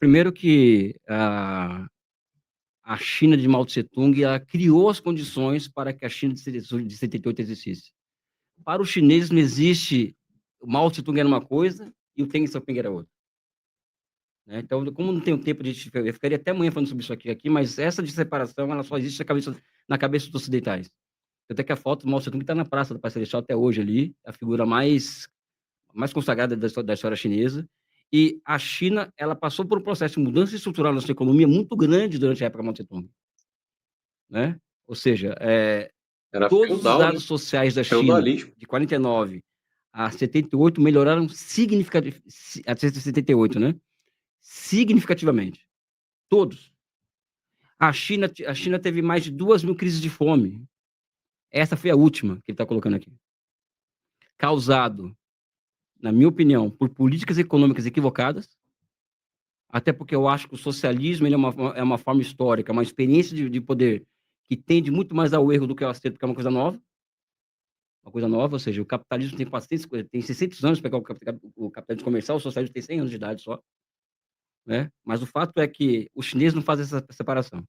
Primeiro que a China de Mao Tse-tung ela criou as condições para que a China de 78 existisse. Para os chineses não existe o Mao Tse-tung era uma coisa e o Deng Xiaoping era outra. Né? Então, como não tenho tempo de... Eu ficaria até amanhã falando sobre isso aqui, mas essa de separação ela só existe na cabeça dos ocidentais. Até que a foto do Mao Tse-tung está na Praça da Paz Celestial até hoje ali, a figura mais consagrada da história chinesa. E a China ela passou por um processo de mudança estrutural na sua economia muito grande durante a época Mao Tse-tung. Né? Ou seja, Era todos os feudal, né? dados sociais da China, Feudalismo. de 49 a 78, melhoraram significativamente, até 78, né? Significativamente. Todos. A China teve mais de 2.000 crises de fome. Essa foi a última que ele está colocando aqui. Causado, na minha opinião, por políticas econômicas equivocadas, até porque eu acho que o socialismo ele é uma forma histórica, uma experiência de poder que tende muito mais ao erro do que ao acerto, porque é uma coisa nova. Uma coisa nova, ou seja, o capitalismo tem 600 anos para pegar o capitalismo comercial, o socialismo tem 100 anos de idade só. Né? Mas o fato é que os chineses não fazem essa separação.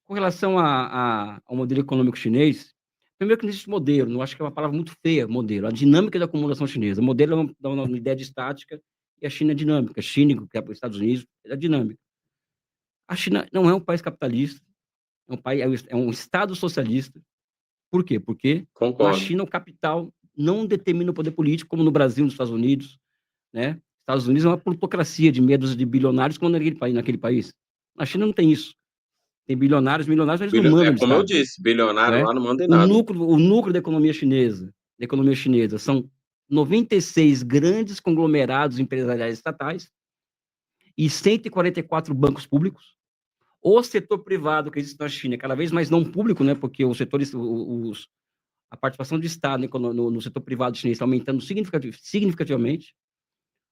Com relação ao modelo econômico chinês, primeiro que não existe modelo, não acho que é uma palavra muito feia, modelo. A dinâmica da acumulação chinesa. O modelo dá uma ideia de estática e a China é dinâmica. A China, que é os Estados Unidos, é dinâmica. A China não é um país capitalista, é um Estado socialista. Por quê? Porque na Concordo. China o capital não determina o poder político, como no Brasil, nos Estados Unidos. Né? Estados Unidos é uma plutocracia de medos de bilionários como naquele país. Na China não tem isso. Tem bilionários, milionários, mas eles não É mandam no como eu Estado. disse, bilionário Né? lá não manda em O nada. núcleo da economia chinesa são 96 grandes conglomerados empresariais estatais e 144 bancos públicos. O setor privado que existe na China é cada vez mais não público, né? Porque a participação do Estado no setor privado chinês está aumentando significativamente.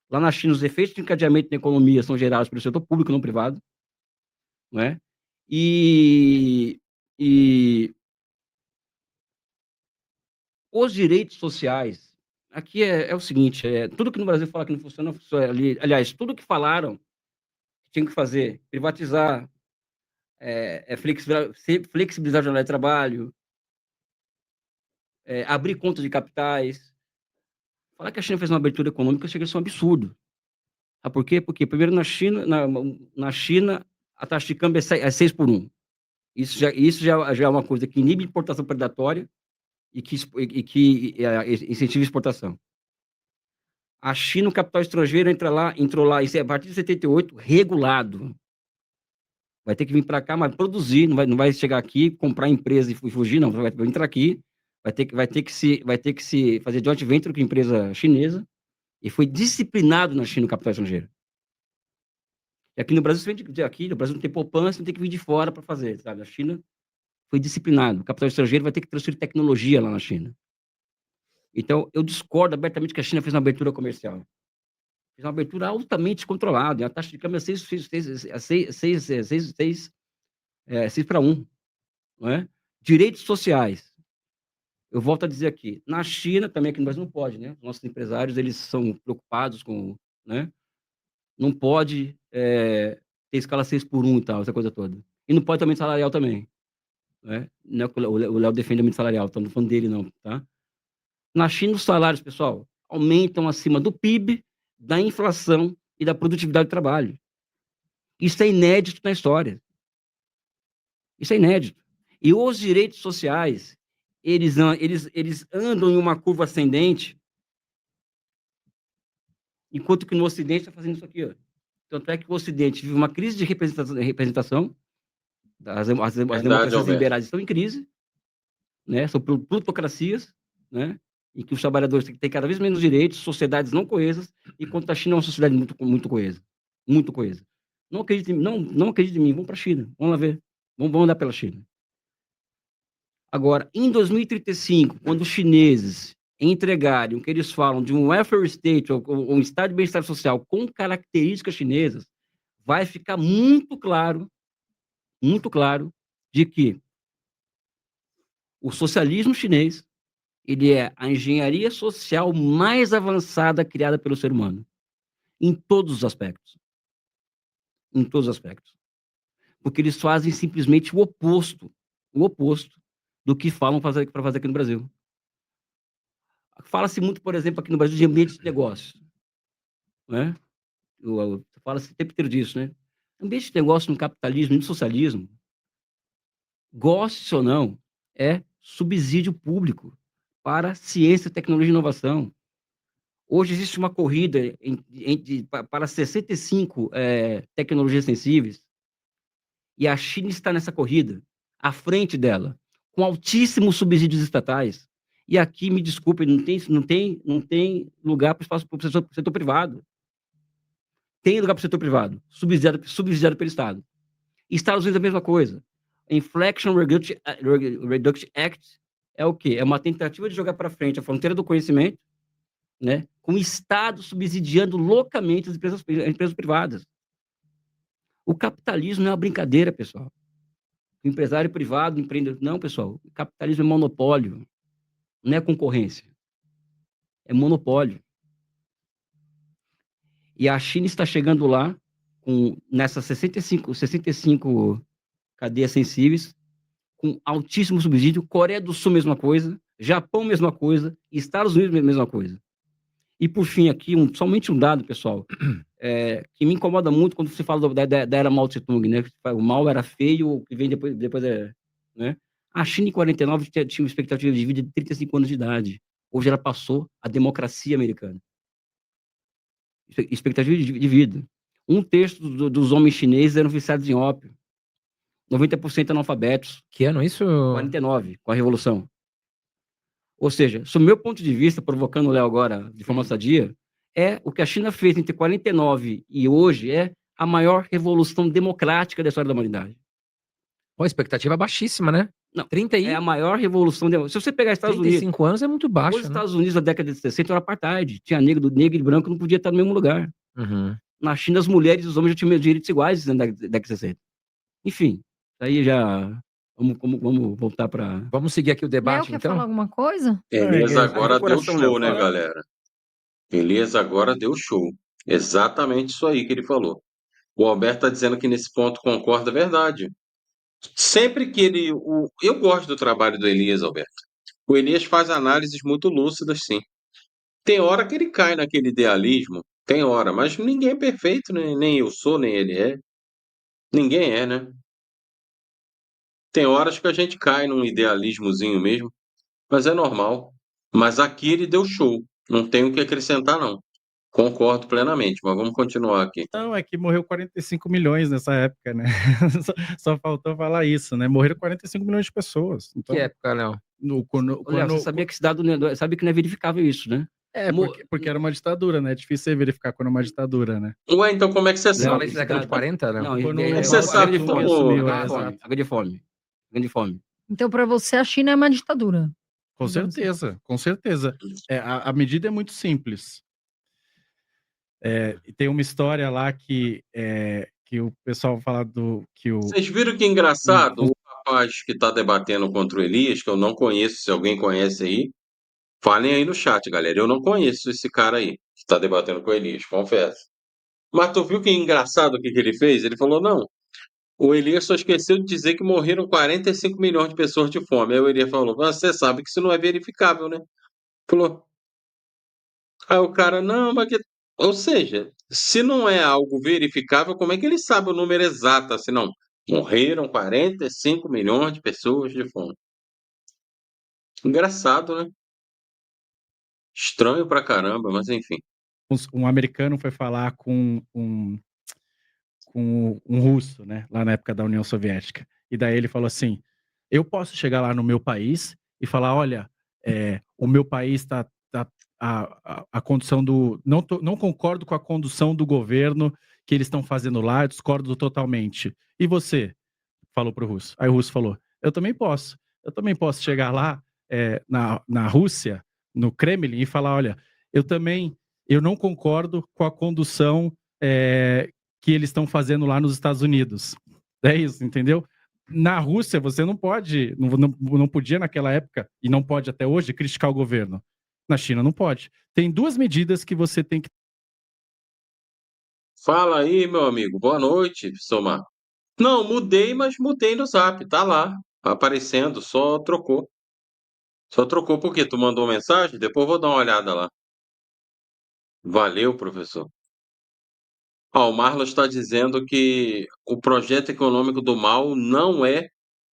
Lá na China, os efeitos de encadeamento na economia são gerados pelo setor público, não privado. Né? E os direitos sociais, aqui é o seguinte, tudo que no Brasil fala que não funciona, aliás, tudo que falaram que tinha que fazer, privatizar, flexibilizar a jornada de trabalho, abrir contas de capitais, falar que a China fez uma abertura econômica chega a ser um absurdo. Sabe por quê? Porque, primeiro, na China a taxa de câmbio é 6 por 1. Isso já é uma coisa que inibe importação predatória e que incentiva a exportação. A China, o capital estrangeiro entrou lá, isso é a partir de 78, regulado. Vai ter que vir para cá, mas produzir, não vai chegar aqui, comprar empresa e fugir, não. Vai entrar aqui, vai ter que se fazer joint venture com empresa chinesa, e foi disciplinado na China o capital estrangeiro. E aqui no Brasil, no Brasil não tem poupança, não tem que vir de fora para fazer, sabe? A China foi disciplinado. O capital estrangeiro vai ter que transferir tecnologia lá na China. Então, eu discordo abertamente que a China fez uma abertura comercial. Fez uma abertura altamente controlada. A taxa de câmbio é 6 para 1. Não é? Direitos sociais. Eu volto a dizer aqui. Na China, também aqui no Brasil, não pode. Né? Nossos empresários eles são preocupados com... Né? Não pode ter escala 6 por 1 e tal, essa coisa toda. E não pode também salarial também. Né? Não é que o Léo defende aumento salarial, estamos falando dele não. Tá? Na China, os salários, pessoal, aumentam acima do PIB, da inflação e da produtividade do trabalho. Isso é inédito na história. Isso é inédito. E os direitos sociais, eles andam em uma curva ascendente, enquanto que no Ocidente está fazendo isso aqui. Ó. Tanto é que o Ocidente vive uma crise de representação, as Verdade, democracias Alberto. liberais estão em crise, né? São plutocracias, né? Em que os trabalhadores têm cada vez menos direitos, sociedades não coesas, enquanto a China é uma sociedade muito coesa. Muito coesa. Não acredite em mim, não acredite em mim, vamos para a China, vamos lá ver. Vamos andar pela China. Agora, em 2035, quando os chineses entregarem o que eles falam de um welfare state, ou um estado de bem-estar social com características chinesas, vai ficar muito claro, de que o socialismo chinês ele é a engenharia social mais avançada criada pelo ser humano, em todos os aspectos. em todos os aspectos. Porque eles fazem simplesmente o oposto do que falam para fazer aqui no Brasil. Fala-se muito, por exemplo, aqui no Brasil, de ambiente de negócio, né? Fala-se o tempo inteiro disso, né? Ambiente de negócio no capitalismo e no socialismo, goste ou não, é subsídio público para ciência, tecnologia e inovação. Hoje existe uma corrida para 65 tecnologias sensíveis, e a China está nessa corrida, à frente dela, com altíssimos subsídios estatais. E aqui, me desculpe, não tem lugar para o setor privado. Tem lugar para o setor privado, subsidiado pelo Estado. Estados Unidos é a mesma coisa. Inflation Reduction Act é o quê? É uma tentativa de jogar para frente a fronteira do conhecimento, né, com o Estado subsidiando loucamente as empresas privadas. O capitalismo não é uma brincadeira, pessoal. O empresário privado, o empreendedor... Não, pessoal. O capitalismo é monopólio. Não é concorrência. É monopólio. E a China está chegando lá, nessas 65 cadeias sensíveis, com altíssimo subsídio. Coreia do Sul, mesma coisa. Japão, mesma coisa. Estados Unidos, mesma coisa. E, por fim, aqui, somente um dado, pessoal, que me incomoda muito quando se fala da era Mao Tse-tung, né? O mal era feio, o que vem depois né? A China, em 49, tinha uma expectativa de vida de 35 anos de idade. Hoje ela passou a democracia americana. Expectativa de vida. 1/3 dos homens chineses eram viciados em ópio. 90% analfabetos. Que ano isso? 49, com a Revolução. Ou seja, sob meu ponto de vista, provocando o Léo agora de forma sadia, o que a China fez entre 49 e hoje é a maior revolução democrática da história da humanidade. Pô, expectativa baixíssima, né? Não, 30 é a maior revolução democrática. Se você pegar Estados Unidos... 35 anos é muito baixo, Os né? Estados Unidos, na década de 60, era apartheid. Tinha negro e branco, não podia estar no mesmo lugar. Uhum. Na China, as mulheres e os homens já tinham direitos iguais na década de 60. Enfim, aí já... Vamos voltar para... Vamos seguir aqui o debate, Léo, quer então? falar alguma coisa? Elias agora deu coração, show, Léo, né, fala. galera? Elias agora deu show. Exatamente isso aí que ele falou. O Alberto está dizendo que nesse ponto concorda, é verdade. Sempre que ele. Eu gosto do trabalho do Elias, Alberto. O Elias faz análises muito lúcidas, sim. Tem hora que ele cai naquele idealismo, tem hora, mas ninguém é perfeito, né? Nem eu sou, nem ele é. Ninguém é, né? Tem horas que a gente cai num idealismozinho mesmo, mas é normal. Mas aqui ele deu show. Não tenho o que acrescentar, não. Concordo plenamente, mas vamos continuar aqui. Não, é que morreu 45 milhões nessa época, né? Só faltou falar isso, né? Morreram 45 milhões de pessoas. Então, Que época, Léo? Léo, você sabia que esse dado sabe que não é verificável isso, né? Porque era uma ditadura, né? É difícil você verificar quando é uma ditadura, né? Ué, então como é que você Você fala sabe? isso na década de 40, Léo? Não, Quando você Mao sabe Tse-tung como- assumiu, grande fome. Grande fome. Então, para você, a China é uma ditadura. Com certeza, com certeza. A medida é muito simples. E tem uma história lá que o pessoal fala que o... Vocês viram que engraçado? O rapaz que está debatendo contra o Elias, que eu não conheço, se alguém conhece aí, falem aí no chat, galera. Eu não conheço esse cara aí que está debatendo com o Elias, confesso. Mas tu viu que engraçado o que ele fez? Ele falou, não, o Elias só esqueceu de dizer que morreram 45 milhões de pessoas de fome. Aí o Elias falou, mas você sabe que isso não é verificável, né? Falou. Aí o cara, não, mas que... Ou seja, se não é algo verificável, como é que ele sabe o número exato? Assim, não, morreram 45 milhões de pessoas de fome. Engraçado, né? Estranho pra caramba, mas enfim. Um americano foi falar com um russo, né? Lá na época da União Soviética. E daí ele falou assim, eu posso chegar lá no meu país e falar, olha, o meu país está a condução do... Não concordo com a condução do governo que eles estão fazendo lá, eu discordo totalmente. E você? Falou pro russo. Aí o russo falou, eu também posso. Eu também posso chegar lá na Rússia, no Kremlin, e falar, olha, eu não concordo com a condução que eles estão fazendo lá nos Estados Unidos. É isso, entendeu? Na Rússia, você não pode, não podia naquela época, e não pode até hoje, criticar o governo. Na China não pode. Tem duas medidas que você tem que... Fala aí, meu amigo. Boa noite, Somar. Não, mudei, mas mudei no Zap. Tá lá, aparecendo. Só trocou. Só trocou porque tu mandou mensagem? Depois eu vou dar uma olhada lá. Valeu, professor. O Marlos está dizendo que o projeto econômico do mal não é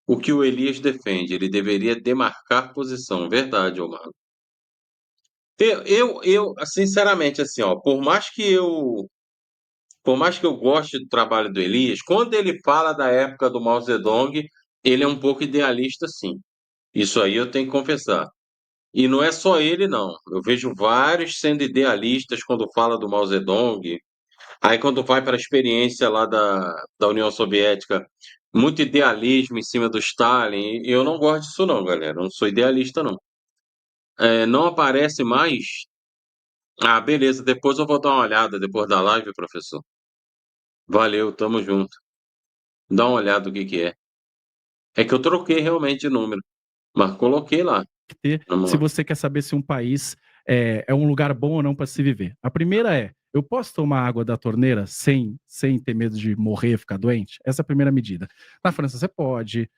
o que o Elias defende. Ele deveria demarcar posição. Verdade, ô Marlos. Sinceramente, assim, ó, por mais que eu goste do trabalho do Elias, quando ele fala da época do Mao Zedong, ele é um pouco idealista, sim. Isso aí eu tenho que confessar. E não é só ele, não. Eu vejo vários sendo idealistas quando fala do Mao Zedong. Aí, quando vai para a experiência lá da União Soviética, muito idealismo em cima do Stalin. E eu não gosto disso, não, galera. Eu não sou idealista, não. Não aparece mais. Ah, beleza. Depois eu vou dar uma olhada depois da live, professor. Valeu, tamo junto. Dá uma olhada o que que é. É que eu troquei realmente de número, mas coloquei lá. Vamos Se lá. você quer saber se um país é um lugar bom ou não para se viver. A primeira é: eu posso tomar água da torneira sem ter medo de morrer, ficar doente? Essa é a primeira medida. Na França você pode,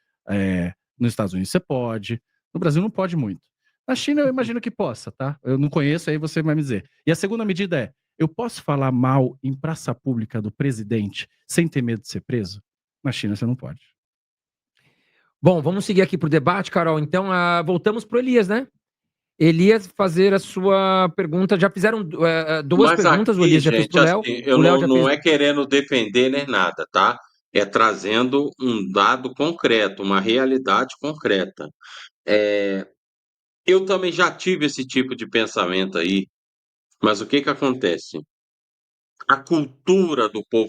nos Estados Unidos você pode, no Brasil não pode muito. Na China eu imagino que possa, tá? Eu não conheço, aí você vai me dizer. E a segunda medida é: eu posso falar mal em praça pública do presidente sem ter medo de ser preso? Na China você não pode. Bom, vamos seguir aqui pro debate, Carol. Então, voltamos pro Elias, né? Elias fazer a sua pergunta. Já fizeram duas Mas perguntas, o aqui, Elias já fez gente, pro Léo. assim, eu O Léo já não fez. é querendo defender nem nada, tá? É trazendo um dado concreto, uma realidade concreta. Eu também já tive esse tipo de pensamento aí, mas o que que acontece? A cultura do povo